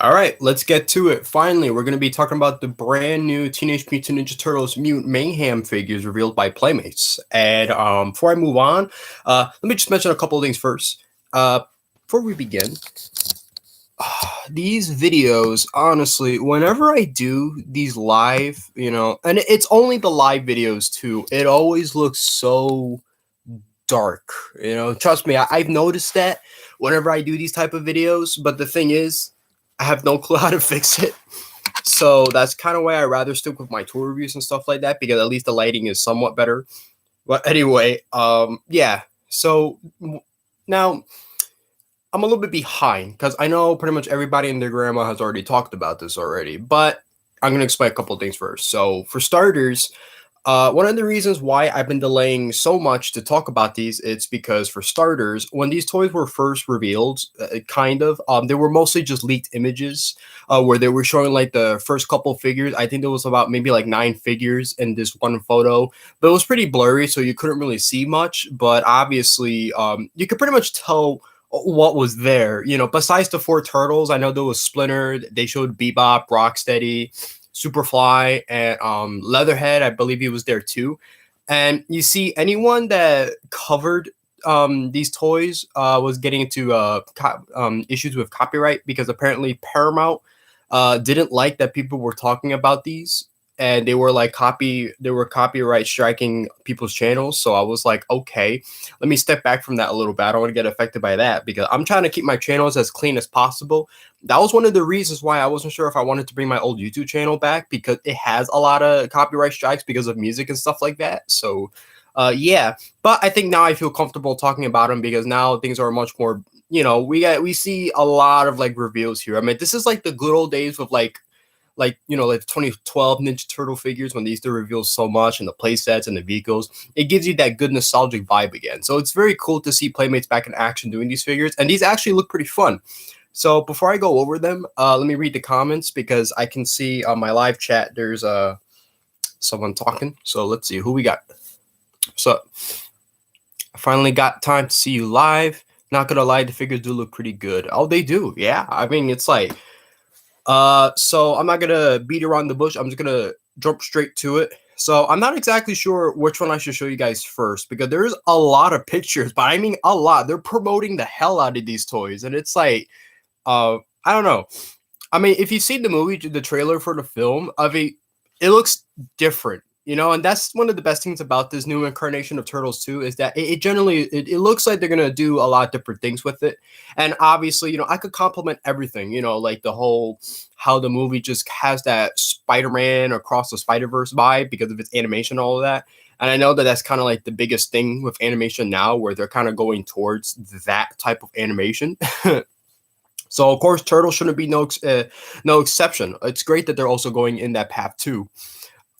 All right, let's get to it. Finally, we're going to be talking about the brand new Teenage Mutant Ninja Turtles Mutant Mayhem figures revealed by Playmates. And before I move on, let me just mention a couple of things first. Before we begin, these videos, honestly, whenever I do these live, and it's only the live videos too, it always looks so dark. Trust me, I've noticed that whenever I do these type of videos. But the thing is, I have no clue how to fix it. So that's kind of why I rather stick with my tour reviews and stuff like that, because at least the lighting is somewhat better. But anyway, yeah. So now I'm a little bit behind because I know pretty much everybody and their grandma has already talked about this already, but I'm going to explain a couple of things first. So for starters, one of the reasons why I've been delaying so much to talk about these, it's because for starters, when these toys were first revealed, they were mostly just leaked images where they were showing like the first couple figures. I think there was about maybe like 9 figures in this one photo, but it was pretty blurry, so you couldn't really see much. But obviously, you could pretty much tell what was there. Besides the 4 turtles, I know there was Splinter. They showed Bebop, Rocksteady, Superfly, and Leatherhead. I believe he was there too. And you see, anyone that covered these toys was getting into issues with copyright, because apparently Paramount didn't like that people were talking about these, and they were copyright striking people's channels. So I was like, okay, let me step back from that a little bit. I don't want to get affected by that, because I'm trying to keep my channels as clean as possible. That was one of the reasons why I wasn't sure if I wanted to bring my old YouTube channel back, because it has a lot of copyright strikes because of music and stuff like that. So yeah, but I think now I feel comfortable talking about them, because now things are much more, we see a lot of like reveals here. I mean, this is like the good old days with like 2012 Ninja Turtle figures, when they used to reveal so much, and the play sets and the vehicles. It gives you that good nostalgic vibe again. So it's very cool to see Playmates back in action doing these figures, and these actually look pretty fun. So before I go over them, let me read the comments, because I can see on my live chat there's someone talking. So let's see who we got. So I finally got time to see you live. Not gonna lie, the figures do look pretty good. Oh, they do. Yeah, I mean, it's like so I'm not gonna beat around the bush. I'm just gonna jump straight to it. So I'm not exactly sure which one I should show you guys first, because there's a lot of pictures, but I mean a lot. They're promoting the hell out of these toys, and it's like, I don't know. I mean, if you've seen the movie, the trailer for the film, it looks different, and that's one of the best things about this new incarnation of Turtles 2, is that it looks like they're gonna do a lot of different things with it. And obviously, I could compliment everything, like the whole how the movie just has that Spider-Man across the Spider-Verse vibe because of its animation and all of that. And I know that that's kind of like the biggest thing with animation now, where they're kind of going towards that type of animation. So of course, Turtles shouldn't be no exception. It's great that they're also going in that path too.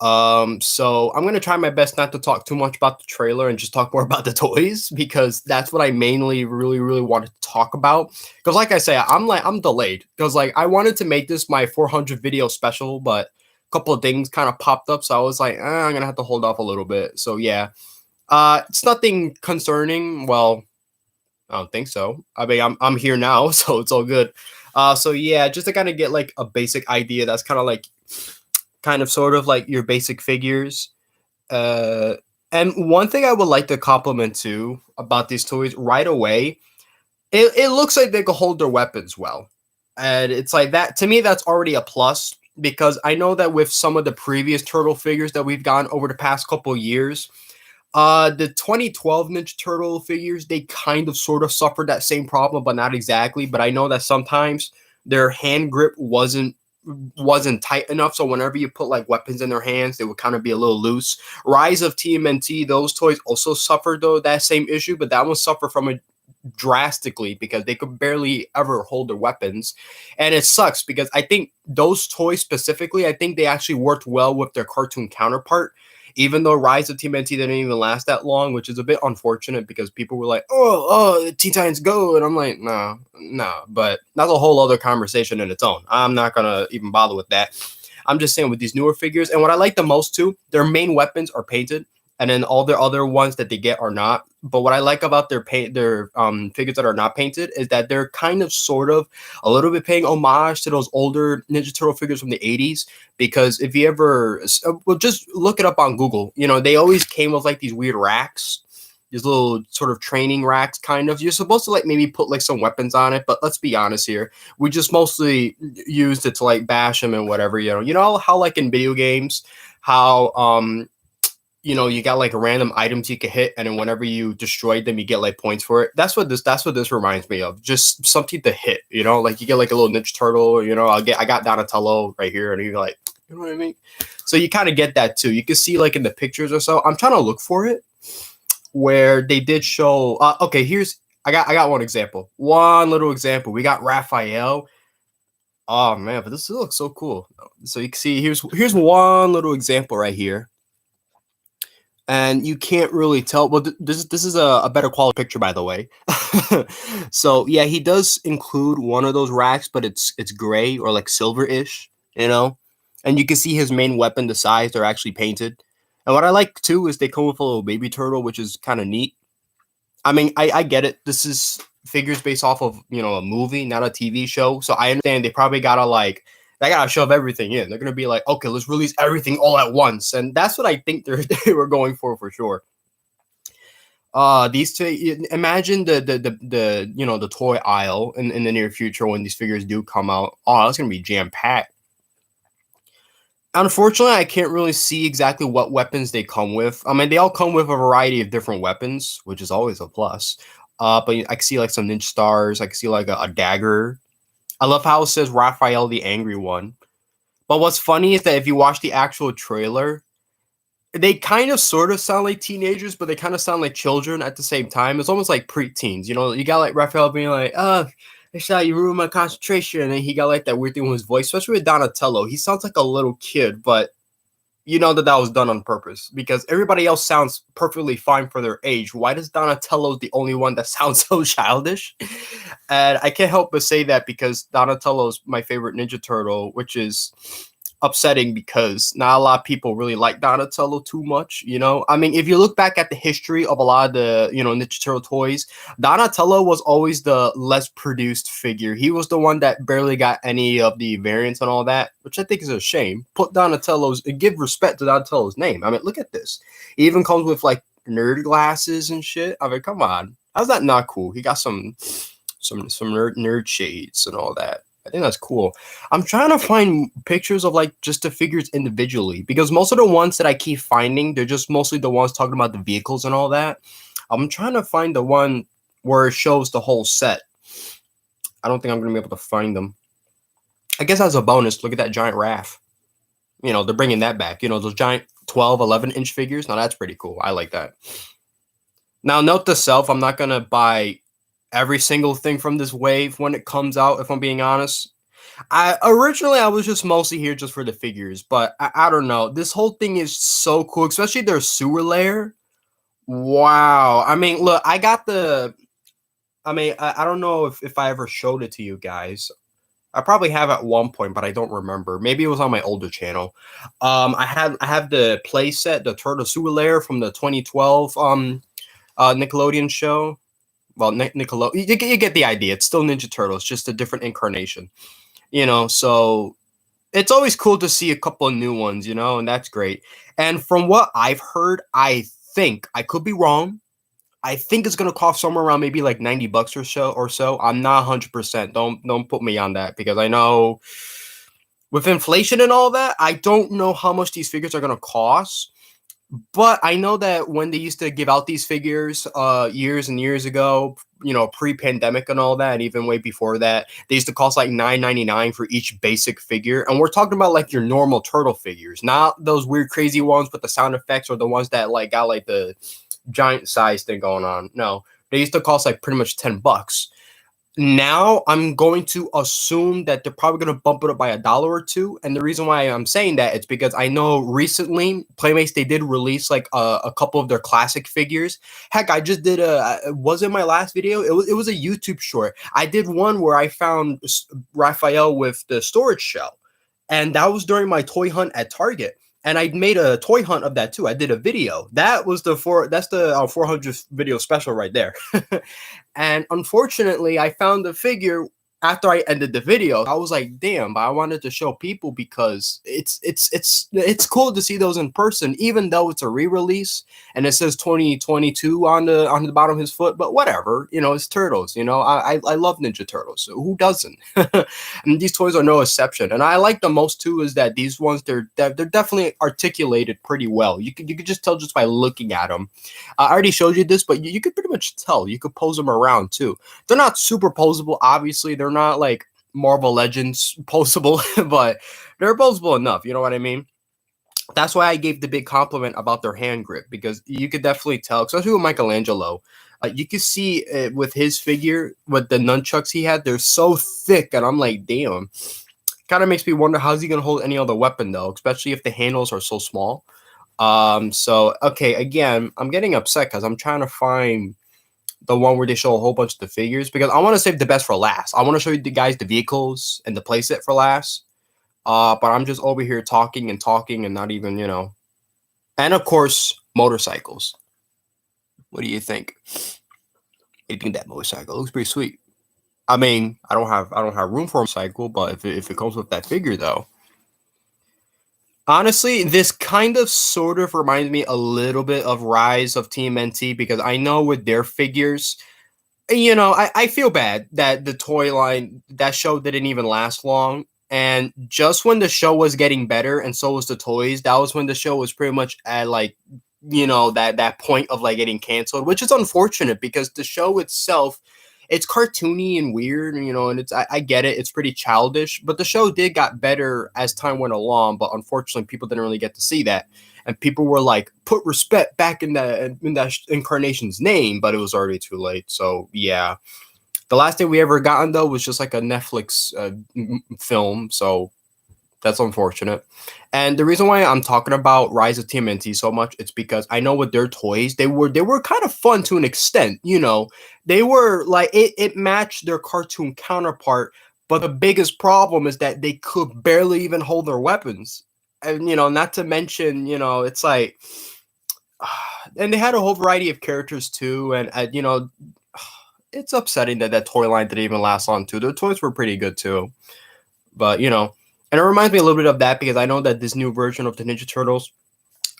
So I'm gonna try my best not to talk too much about the trailer and just talk more about the toys, because that's what I mainly really wanted to talk about. Because like I say, I'm delayed, because like I wanted to make this my 400 video special, but a couple of things kind of popped up, so I was like, I'm gonna have to hold off a little bit. So yeah, it's nothing concerning. Well, I don't think so. I mean, I'm here now, so it's all good. So yeah, just to kind of get like a basic idea. That's kind of sort of like your basic figures. And one thing I would like to compliment too about these toys right away, it looks like they can hold their weapons well, and it's like that to me. That's already a plus, because I know that with some of the previous turtle figures that we've gotten over the past couple of years. The 2012 Ninja Turtle figures, they kind of sort of suffered that same problem, but not exactly. But I know that sometimes their hand grip wasn't tight enough, so whenever you put like weapons in their hands, they would kind of be a little loose. Rise of TMNT, those toys also suffered though that same issue, but that one suffered from it drastically, because they could barely ever hold their weapons. And it sucks, because I think those toys specifically, I think they actually worked well with their cartoon counterpart, even though Rise of TMNT didn't even last that long, which is a bit unfortunate, because people were like, oh, Teen Titans Go. And I'm like, no, but that's a whole other conversation in its own. I'm not going to even bother with that. I'm just saying with these newer figures. And what I like the most too, their main weapons are painted. and then all their other ones that they get are not. But what I like about their figures that are not painted is that they're kind of sort of a little bit paying homage to those older Ninja Turtle figures from the 80s. Because if you ever, well, just look it up on Google. You know, they always came with like these weird racks, these little sort of training racks, kind of. You're supposed to like maybe put like some weapons on it, but let's be honest here. We just mostly used it to like bash them and whatever. You know how like in video games, how you know, you got like random items you can hit, and then whenever you destroy them, you get like points for it. That's what this reminds me of. Just something to hit, you know, like you get like a little Ninja Turtle, you know. I got Donatello right here, and you're like, you know what I mean? So you kind of get that too. You can see like in the pictures or so. I'm trying to look for it where they did show. Okay, I got one example. One little example. We got Raphael. Oh man, but this looks so cool. So you can see here's one little example right here. And you can't really tell. Well, this is a better quality picture, by the way. So yeah, he does include one of those racks, but it's gray or like silver-ish, you know. And you can see his main weapon, the sides are actually painted. And what I like too is they come with a little baby turtle, which is kind of neat. I mean, I get it. This is figures based off of, you know, a movie, not a TV show. So I understand they probably gotta like they gotta shove everything in. They're gonna be like, okay, let's release everything all at once, and that's what I think they were going for sure. These two, imagine the you know, the toy aisle in the near future when these figures do come out. Oh, that's gonna be jam packed. Unfortunately, I can't really see exactly what weapons they come with. I mean, they all come with a variety of different weapons, which is always a plus. But I can see like some ninja stars. I can see like a dagger. I love how it says Raphael the Angry One. But what's funny is that if you watch the actual trailer, they kind of sort of sound like teenagers, but they kind of sound like children at the same time. It's almost like preteens. You know, you got like Raphael being like, I shot you ruined my concentration. And then he got like that weird thing with his voice, especially with Donatello. He sounds like a little kid, but you know that was done on purpose because everybody else sounds perfectly fine for their age. Why does Donatello the only one that sounds so childish? And I can't help but say that because Donatello's my favorite Ninja Turtle, which is upsetting because not a lot of people really like Donatello too much, you know? I mean, if you look back at the history of a lot of the, you know, Ninja Turtle toys, Donatello was always the less produced figure. He was the one that barely got any of the variants and all that, which I think is a shame. Put Donatello's, give respect to Donatello's name. I mean, look at this. He even comes with like nerd glasses and shit. I mean, come on. How's that not cool? He got some nerd shades and all that. I think that's cool. I'm trying to find pictures of like just the figures individually because most of the ones that I keep finding, they're just mostly the ones talking about the vehicles and all that. I'm trying to find the one where it shows the whole set. I don't think I'm going to be able to find them. I guess as a bonus, look at that giant Raph. You know, they're bringing that back. You know, those giant 12, 11-inch figures. Now that's pretty cool. I like that. Now, note to self, I'm not going to buy every single thing from this wave when it comes out, if I'm being honest. Originally I was just mostly here just for the figures, but I don't know. This whole thing is so cool, especially their sewer layer. Wow. I mean, look, I got the I don't know if I ever showed it to you guys. I probably have at one point, but I don't remember. Maybe it was on my older channel. I have the play set, the Turtle Sewer Layer from the 2012 Nickelodeon show. Well, Nickelodeon, you get the idea. It's still Ninja Turtles, just a different incarnation, you know. So it's always cool to see a couple of new ones, you know, and that's great. And from what I've heard, I think I could be wrong. I think it's gonna cost somewhere around maybe like $90 or so. I'm not 100%. Don't put me on that because I know with inflation and all that, I don't know how much these figures are gonna cost. But I know that when they used to give out these figures years and years ago, you know, pre-pandemic and all that, and even way before that, they used to cost like $9.99 for each basic figure. And we're talking about like your normal turtle figures, not those weird crazy ones with the sound effects or the ones that like got like the giant size thing going on. No, they used to cost like pretty much $10. Now I'm going to assume that they're probably going to bump it up by $1 or $2. And the reason why I'm saying that is because I know recently Playmates, they did release like a couple of their classic figures. Heck, I just did was it my last video? It was a YouTube short. I did one where I found Raphael with the storage shell. And that was during my toy hunt at Target. And I made a toy hunt of that too. I did a video. That's the 400th video special right there. And unfortunately, I found the figure after I ended the video. I was like, damn, but I wanted to show people because it's cool to see those in person, even though it's a re-release and it says 2022 on the bottom of his foot. But whatever, it's turtles. I love Ninja Turtles. So who doesn't? And these toys are no exception. And I like the most too is that these ones they're definitely articulated pretty well. You could just tell just by looking at them. I already showed you this, but you could pretty much tell. You could pose them around too. They're not super posable, obviously. They're not like Marvel Legends posable, but they're posable enough. You know what I mean? That's why I gave the big compliment about their hand grip, because you could definitely tell, especially with Michelangelo. You could see it with his figure, with the nunchucks he had. They're so thick, and I'm like, damn. Kind of makes me wonder how's he gonna hold any other weapon though, especially if the handles are so small. So okay, again, I'm getting upset because I'm trying to find the one where they show a whole bunch of the figures, because I want to save the best for last. I want to show you the guys the vehicles and the playset for last. But I'm just over here talking and not even, And of course, motorcycles. What do you think? You think that motorcycle looks pretty sweet? I mean, I don't have room for a motorcycle, but if it comes with that figure though. Honestly, this kind of sort of reminds me a little bit of Rise of Tmnt, because I know with their figures, I feel bad that the toy line, that show didn't even last long. And just when the show was getting better and so was the toys, that was when the show was pretty much at like, that point of like getting canceled, which is unfortunate because the show itself, it's cartoony and weird, and I get it, it's pretty childish, but the show did got better as time went along, but unfortunately people didn't really get to see that. And people were like, put respect back in that incarnation's name, but it was already too late. So yeah, the last thing we ever gotten though was just like a Netflix film. So that's unfortunate. And the reason why I'm talking about Rise of TMNT so much, it's because I know with their toys, they were kind of fun to an extent. They were like it matched their cartoon counterpart, but the biggest problem is that they could barely even hold their weapons. And not to mention, it's like, and they had a whole variety of characters too, and it's upsetting that toy line didn't even last long too. Their toys were pretty good too, but and it reminds me a little bit of that because I know that this new version of the Ninja Turtles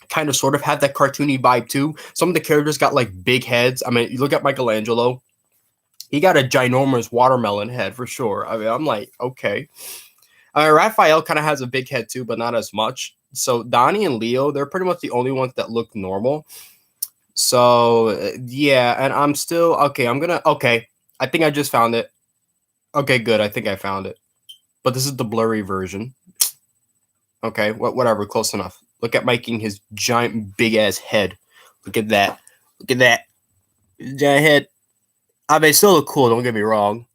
kind of sort of had that cartoony vibe too. Some of the characters got like big heads. I mean, you look at Michelangelo, he got a ginormous watermelon head for sure. I mean, I'm like, okay. Raphael kind of has a big head too, but not as much. So Donnie and Leo, they're pretty much the only ones that look normal. So yeah, and I'm still okay. Okay. I think I just found it. Okay, good. I think I found it. But this is the blurry version. Okay, whatever, close enough. Look at making his giant big ass head. Look at that. Look at that. Giant head. I mean, it still look cool, don't get me wrong.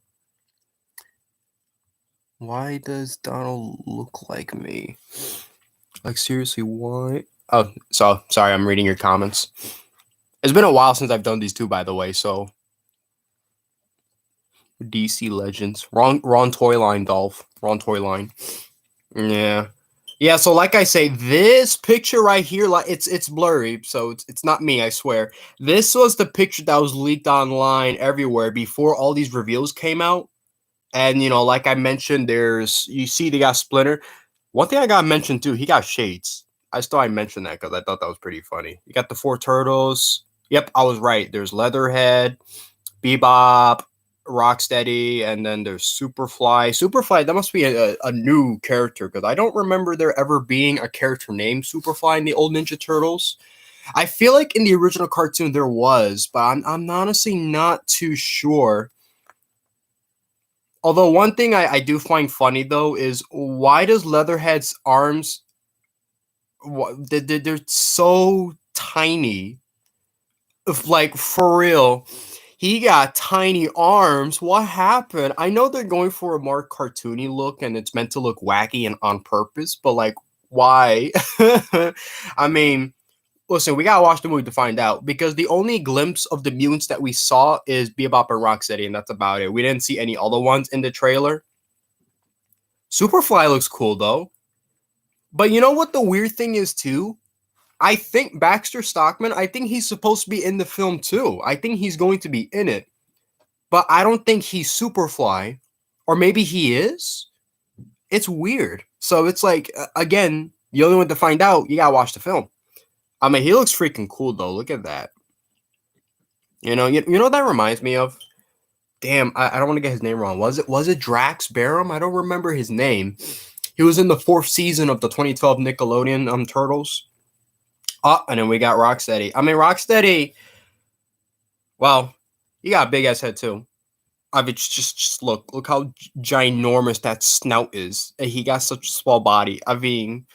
Why does Donald look like me? Like, seriously, why? Oh, sorry, I'm reading your comments. It's been a while since I've done these two, by the way, so. DC Legends. Wrong toy line, Dolph. Wrong toy line. Yeah. Yeah, so like I say, this picture right here, like it's blurry, so it's not me, I swear. This was the picture that was leaked online everywhere before all these reveals came out. And like I mentioned, you see they got Splinter. One thing I got mentioned too, he got shades. I mentioned that because I thought that was pretty funny. You got the 4 turtles. Yep, I was right. There's Leatherhead, Bebop, Rocksteady, and then there's Superfly. Superfly, that must be a new character because I don't remember there ever being a character named Superfly in the old Ninja Turtles. I feel like in the original cartoon there was, but I'm honestly not too sure. Although one thing I do find funny though is why does Leatherhead's arms, they're so tiny, like for real. He got tiny arms. What happened? I know they're going for a more cartoony look and it's meant to look wacky and on purpose, but like, why? I mean, listen, we gotta watch the movie to find out because the only glimpse of the mutants that we saw is Bebop and Rocksteady, and that's about it. We didn't see any other ones in the trailer. Superfly looks cool though. But you know what the weird thing is too? I think Baxter Stockman, I think he's supposed to be in the film too. I think he's going to be in it. But I don't think he's Superfly. Or maybe he is. It's weird. So it's like, again, the only one to find out, you gotta watch the film. I mean, he looks freaking cool though. Look at that. You know what that reminds me of? Damn, I don't want to get his name wrong. Was it Drax Barum? I don't remember his name. He was in the 4th season of the 2012 Nickelodeon Turtles. Oh, and then we got Rocksteady. I mean, Rocksteady, well, he got a big ass head too. I mean, just look how ginormous that snout is. And he got such a small body. I mean,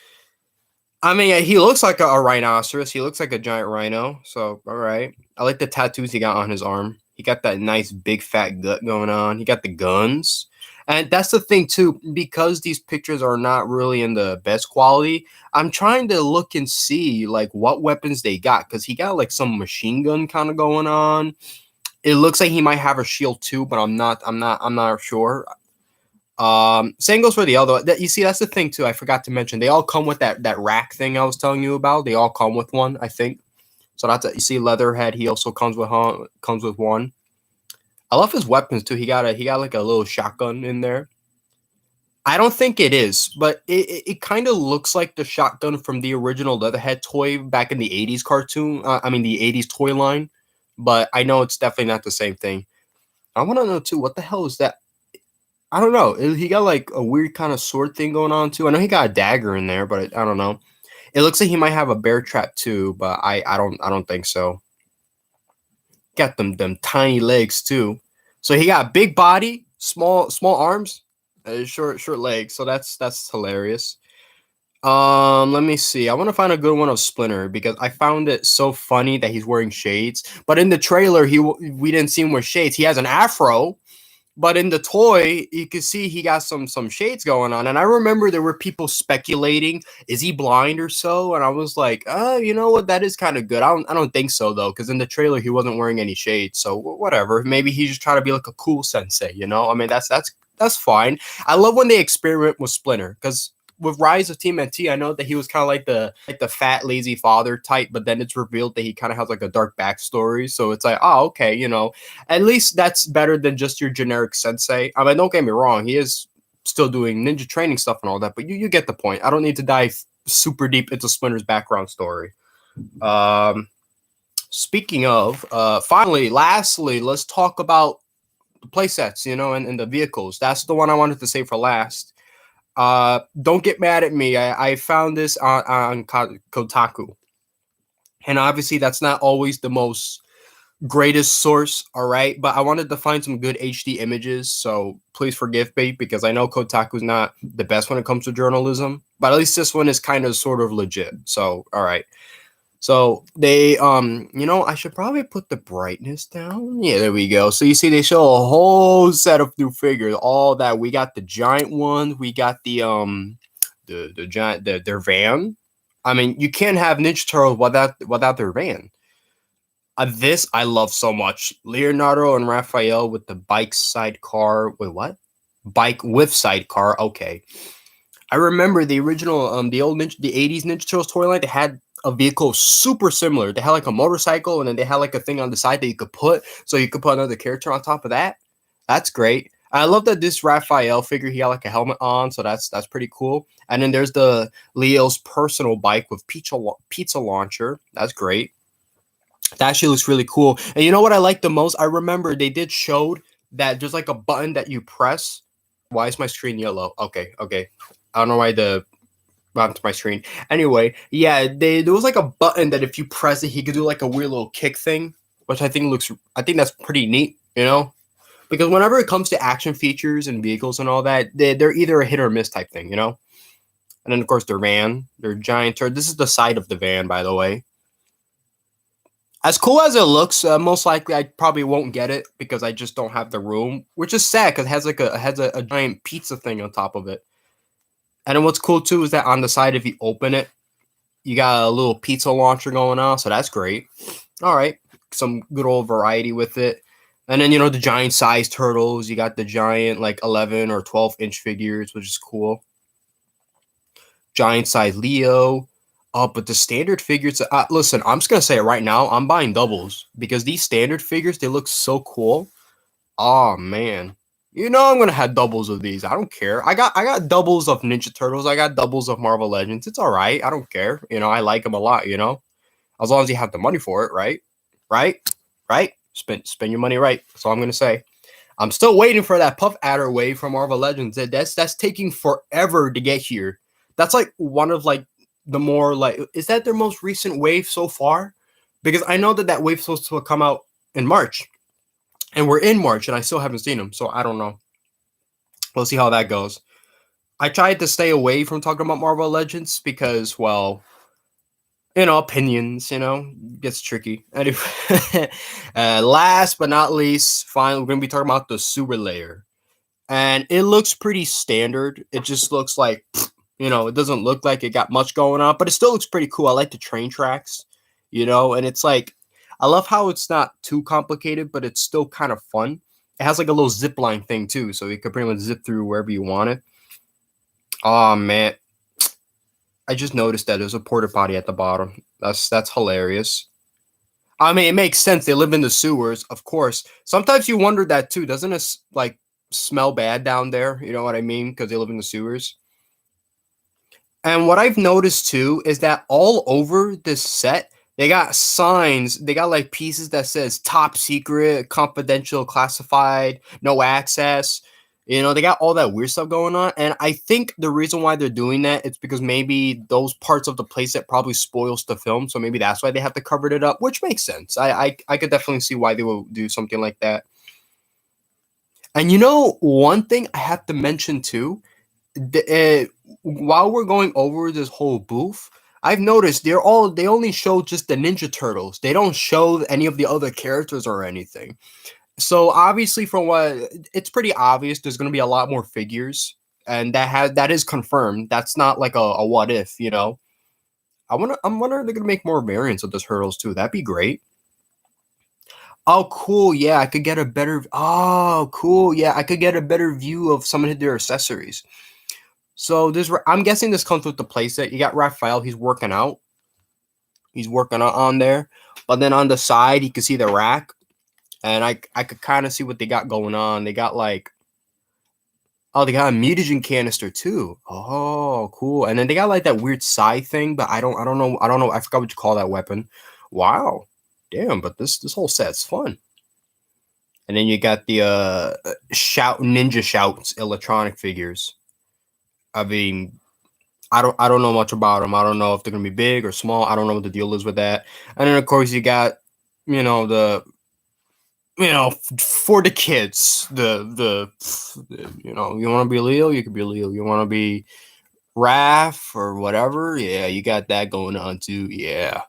he looks like a rhinoceros. He looks like a giant rhino. So, all right. I like the tattoos he got on his arm. He got that nice big fat gut going on. He got the guns. And that's the thing too, because these pictures are not really in the best quality, I'm trying to look and see like what weapons they got, because he got like some machine gun kind of going on. It looks like he might have a shield too, but I'm not sure. Same goes for the other. You see, that's the thing too. I forgot to mention they all come with that rack thing I was telling you about. They all come with one, I think. So that's you see, Leatherhead. He also comes with one. I love his weapons too. He got like a little shotgun in there. I don't think it is, but it kind of looks like the shotgun from the original Leatherhead toy back in the 80s cartoon. I mean, the 80s toy line. But I know it's definitely not the same thing. I want to know too, what the hell is that? I don't know. He got like a weird kind of sword thing going on too. I know he got a dagger in there, but I don't know. It looks like he might have a bear trap too, but I don't think so. Got them tiny legs too. So he got big body, small arms, short legs. So that's hilarious. Let me see. I want to find a good one of Splinter because I found it so funny that he's wearing shades. But in the trailer, we didn't see him with shades. He has an afro, but in the toy, you can see he got some shades going on. And I remember there were people speculating, is he blind or so? And I was like, you know what? That is kind of good. I don't think so though, because in the trailer he wasn't wearing any shades. So whatever. Maybe he's just trying to be like a cool sensei. I mean, that's fine. I love when they experiment with Splinter because with Rise of Tmnt, I know that he was kind of like the fat lazy father type, but then it's revealed that he kind of has like a dark backstory. So it's like, oh, okay, at least that's better than just your generic sensei. I mean, don't get me wrong, he is still doing ninja training stuff and all that, but you get the point. I don't need to dive super deep into Splinter's background story. Speaking of, lastly, let's talk about the playsets, and the vehicles. That's the one I wanted to say for last. Don't get mad at me. I found this on Kotaku. And obviously that's not always the most greatest source, all right? But I wanted to find some good HD images, so please forgive me because I know Kotaku's not the best when it comes to journalism, but at least this one is kind of sort of legit. So, all right. So they, I should probably put the brightness down. Yeah, there we go. So you see, they show a whole set of new figures. All that we got the giant one. We got the giant their van. I mean, you can't have Ninja Turtles without their van. This I love so much. Leonardo and Raphael with the bike sidecar. Wait, what? Bike with sidecar. Okay. I remember the original, the old the 80s Ninja Turtles toy line. They had a vehicle super similar. They had like a motorcycle, and then they had like a thing on the side that you could put, so you could put another character on top of that. That's great. I love that this Raphael figure, he got like a helmet on, so that's pretty cool. And then there's the Leo's personal bike with pizza launcher. That's great. That actually looks really cool. And you know what I like the most? I remember they did showed that there's like a button that you press. Why is my screen yellow? Okay. I don't know why the onto my screen. Anyway, yeah, there was like a button that if you press it, he could do like a weird little kick thing, which I think that's pretty neat, because whenever it comes to action features and vehicles and all that, they're either a hit or miss type thing, And then of course their van, their giant turret. This is the side of the van, by the way. As cool as it looks, most likely I probably won't get it because I just don't have the room, which is sad because it has a giant pizza thing on top of it. And then what's cool too is that on the side, if you open it, you got a little pizza launcher going on, so that's great. All right, some good old variety with it. And then the giant size turtles. You got the giant like 11 or 12-inch figures, which is cool. giant size Leo. But the standard figures, listen, I'm just gonna say it right now. I'm buying doubles because these standard figures, they look so cool. Oh man, you know I'm gonna have doubles of these. I don't care. I got doubles of Ninja Turtles. I got doubles of Marvel Legends. It's all right. I don't care. You know, I like them a lot. You know, as long as you have the money for it, right? Right? Right? Spend your money right. That's all I'm gonna say. I'm still waiting for that Puff Adder wave from Marvel Legends. That's taking forever to get here. That's like one of like the more like, is that their most recent wave so far? Because I know that that wave's supposed to come out in March, and we're in March, and I still haven't seen them. So I don't know. We'll see how that goes. I tried to stay away from talking about Marvel Legends because, well, you know, opinions, you know, gets tricky. Anyway, last but not least, finally, we're going to be talking about the sewer layer. And it looks pretty standard. It just looks like, you know, it doesn't look like it got much going on, but it still looks pretty cool. I like the train tracks, you know, and it's like, I love how it's not too complicated, but it's still kind of fun. It has like a little zip line thing too, so you can pretty much zip through wherever you want it. Oh man, I just noticed that there's a porta potty at the bottom. That's hilarious. I mean, it makes sense. They live in the sewers, of course. Sometimes you wonder that too. Doesn't it like smell bad down there? You know what I mean? Because they live in the sewers. And what I've noticed too is that all over this set, they got signs. They got like pieces that says top secret, confidential, classified, no access. You know, they got all that weird stuff going on. And I think the reason why they're doing that is because maybe those parts of the playset probably spoils the film. So maybe that's why they have to cover it up, which makes sense. I could definitely see why they will do something like that. And you know, one thing I have to mention too, while we're going over this whole booth, I've noticed they only show just the Ninja Turtles. They don't show any of the other characters or anything. So obviously, from what it's pretty obvious, there's going to be a lot more figures, and that is confirmed. That's not like a what if, you know. I'm wondering if they're going to make more variants of the turtles too. That'd be great. Oh, cool. Yeah, I could get a better. Oh, cool. Yeah, I could get a better view of some of their accessories. So this, I'm guessing this comes with the playset. You got Raphael. He's working out. He's working out on there. But then on the side, you can see the rack, and I could kind of see what they got going on. They got like, oh, they got a mutagen canister too. Oh, cool. And then they got like that weird scythe thing, but I don't know. I forgot what you call that weapon. Wow, damn. But this whole set's fun. And then you got the ninja shouts electronic figures. I mean, I don't know much about them. I don't know if they're gonna be big or small. I don't know what the deal is with that. And then of course you got, you know, the, you know, for the kids, the you know, you want to be Leo, you could be Leo. You want to be Raph or whatever, yeah, you got that going on too. Yeah.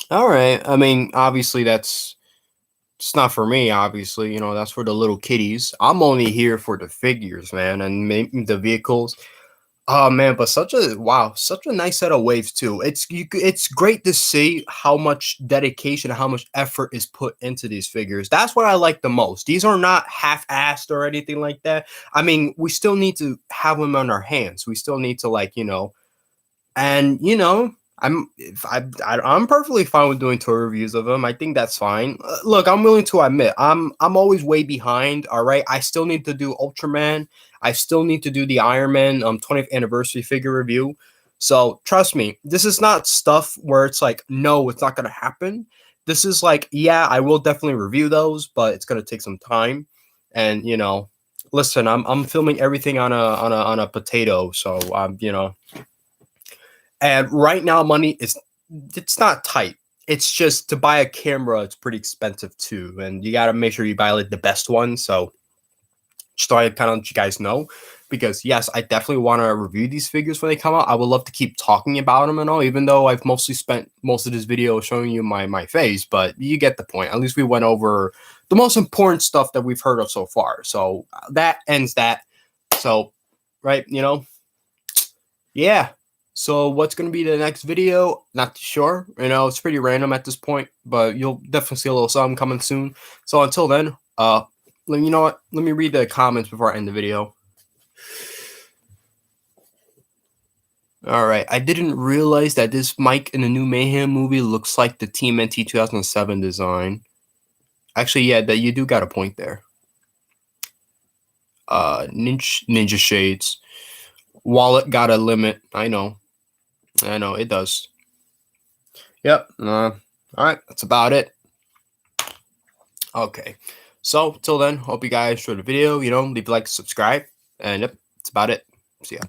All right. I mean, obviously that's it's not for me. Obviously, you know, that's for the little kiddies. I'm only here for the figures, man, and maybe the vehicles. Oh man, but such a nice set of waves too. It's great to see how much dedication, how much effort is put into these figures. That's what I like the most. These are not half-assed or anything like that. I mean, we still need to have them on our hands. We still need to, like, you know, and you know, I'm perfectly fine with doing tour reviews of them. I think that's fine. Look, I'm willing to admit I'm always way behind. All right, I still need to do Ultraman. I still need to do the Iron Man 20th anniversary figure review. So trust me, this is not stuff where it's like, no, it's not gonna happen. This is like, yeah, I will definitely review those, but it's gonna take some time. And you know, listen, I'm filming everything on a potato, so you know. And right now, money is it's not tight. It's just to buy a camera, it's pretty expensive too, and you got to make sure you buy like the best one. So just thought I'd kind of let you guys know, because yes, I definitely want to review these figures when they come out. I would love to keep talking about them and all, even though I've mostly spent most of this video showing you my face. But you get the point. At least we went over the most important stuff that we've heard of so far. So that ends that. So right, you know, yeah. So what's going to be the next video? Not too sure. You know, it's pretty random at this point, but you'll definitely see a little something coming soon. So until then, you know what? Let me read the comments before I end the video. All right. I didn't realize that this mic in the new Mayhem movie looks like the Tmnt 2007 design. Actually, yeah, that you do got a point there. Ninja shades. Wallet got a limit. I know it does. Yep. All right. That's about it. Okay. So till then, hope you guys enjoyed the video. Leave a like, subscribe, and yep, that's about it. See ya.